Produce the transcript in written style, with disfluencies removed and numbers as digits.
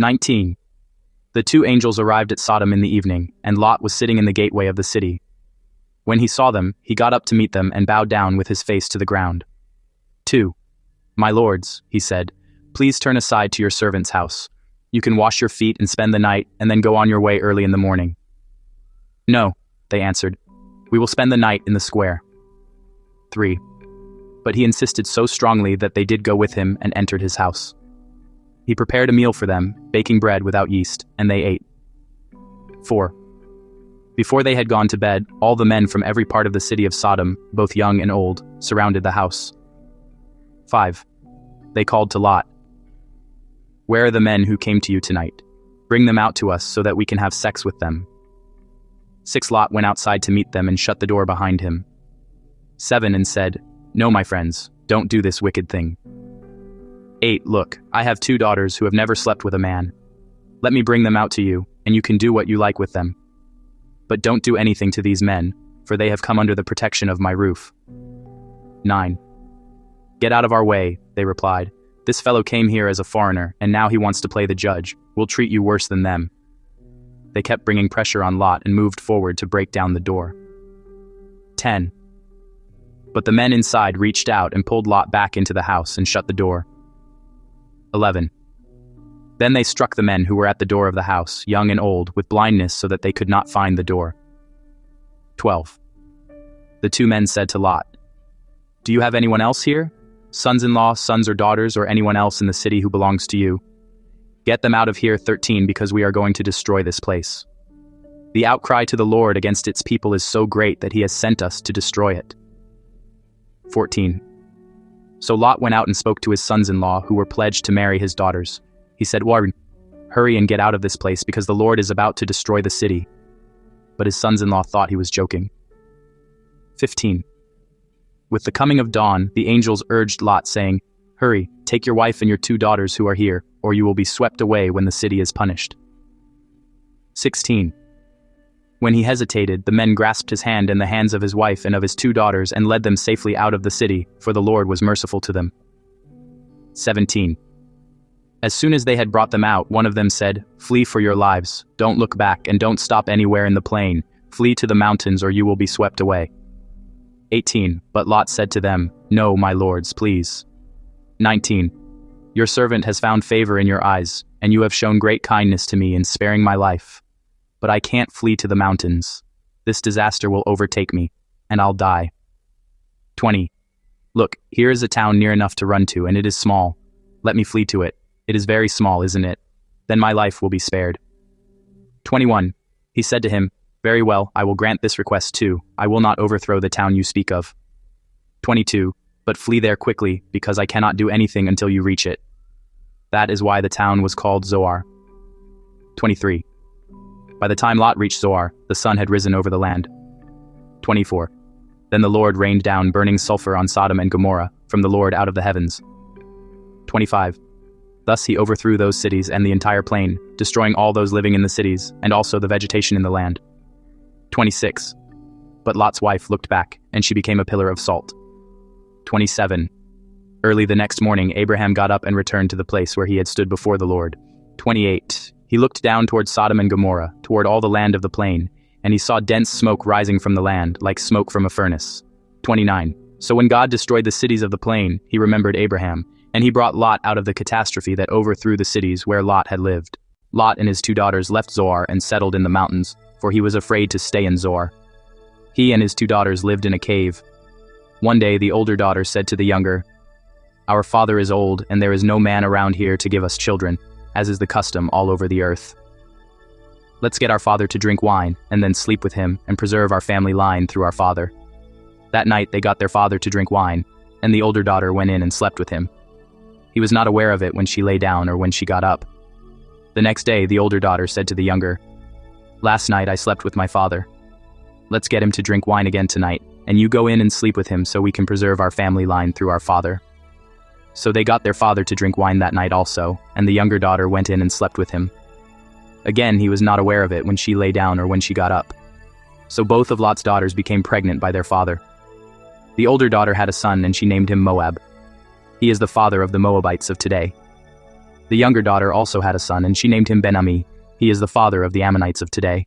19. The two angels arrived at Sodom in the evening, and Lot was sitting in the gateway of the city. When he saw them, he got up to meet them and bowed down with his face to the ground. 2. My lords, he said, please turn aside to your servant's house. You can wash your feet and spend the night, and then go on your way early in the morning. No, they answered. We will spend the night in the square. 3. But he insisted so strongly that they did go with him and entered his house. He prepared a meal for them, baking bread without yeast, and they ate. 4. Before they had gone to bed, all the men from every part of the city of Sodom, both young and old, surrounded the house. 5. They called to Lot. Where are the men who came to you tonight? Bring them out to us so that we can have sex with them. 6. Lot went outside to meet them and shut the door behind him. 7. And said, No, my friends, don't do this wicked thing. 8. Look, I have 2 daughters who have never slept with a man. Let me bring them out to you, and you can do what you like with them. But don't do anything to these men, for they have come under the protection of my roof. 9. Get out of our way, they replied. This fellow came here as a foreigner, and now he wants to play the judge. We'll treat you worse than them. They kept bringing pressure on Lot and moved forward to break down the door. 10. But the men inside reached out and pulled Lot back into the house and shut the door. 11. Then they struck the men who were at the door of the house, young and old, with blindness so that they could not find the door. 12. The 2 men said to Lot, Do you have anyone else here? Sons-in-law, sons or daughters, or anyone else in the city who belongs to you? Get them out of here. 13, because we are going to destroy this place. The outcry to the Lord against its people is so great that he has sent us to destroy it. 14. So Lot went out and spoke to his sons-in-law who were pledged to marry his daughters. He said, Warren, hurry and get out of this place because the Lord is about to destroy the city. But his sons-in-law thought he was joking. 15. With the coming of dawn, the angels urged Lot, saying, Hurry, take your wife and your 2 daughters who are here, or you will be swept away when the city is punished. 16. When he hesitated, the men grasped his hand and the hands of his wife and of his 2 daughters and led them safely out of the city, for the Lord was merciful to them. 17. As soon as they had brought them out, one of them said, Flee for your lives, don't look back and don't stop anywhere in the plain, flee to the mountains or you will be swept away. 18. But Lot said to them, No, my lords, please. 19. Your servant has found favor in your eyes, and you have shown great kindness to me in sparing my life. But I can't flee to the mountains. This disaster will overtake me, and I'll die. 20. Look, here is a town near enough to run to, and it is small. Let me flee to it. It is very small, isn't it? Then my life will be spared. 21. He said to him, Very well, I will grant this request too. I will not overthrow the town you speak of. 22. But flee there quickly, because I cannot do anything until you reach it. That is why the town was called Zoar. 23. By the time Lot reached Zoar, the sun had risen over the land. 24. Then the Lord rained down burning sulfur on Sodom and Gomorrah, from the Lord out of the heavens. 25. Thus he overthrew those cities and the entire plain, destroying all those living in the cities, and also the vegetation in the land. 26. But Lot's wife looked back, and she became a pillar of salt. 27. Early the next morning, Abraham got up and returned to the place where he had stood before the Lord. 28. He looked down toward Sodom and Gomorrah, toward all the land of the plain, and he saw dense smoke rising from the land, like smoke from a furnace. 29. So when God destroyed the cities of the plain, he remembered Abraham, and he brought Lot out of the catastrophe that overthrew the cities where Lot had lived. Lot and his 2 daughters left Zoar and settled in the mountains, for he was afraid to stay in Zoar. He and his 2 daughters lived in a cave. One day the older daughter said to the younger, Our father is old, and there is no man around here to give us children, as is the custom all over the earth. Let's get our father to drink wine, and then sleep with him, and preserve our family line through our father. That night they got their father to drink wine, and the older daughter went in and slept with him. He was not aware of it when she lay down or when she got up. The next day the older daughter said to the younger, Last night I slept with my father. Let's get him to drink wine again tonight, and you go in and sleep with him so we can preserve our family line through our father. So they got their father to drink wine that night also, and the younger daughter went in and slept with him. Again he was not aware of it when she lay down or when she got up. So both of Lot's daughters became pregnant by their father. The older daughter had a son, and she named him Moab. He is the father of the Moabites of today. The younger daughter also had a son, and she named him Ben-Ami. He is the father of the Ammonites of today.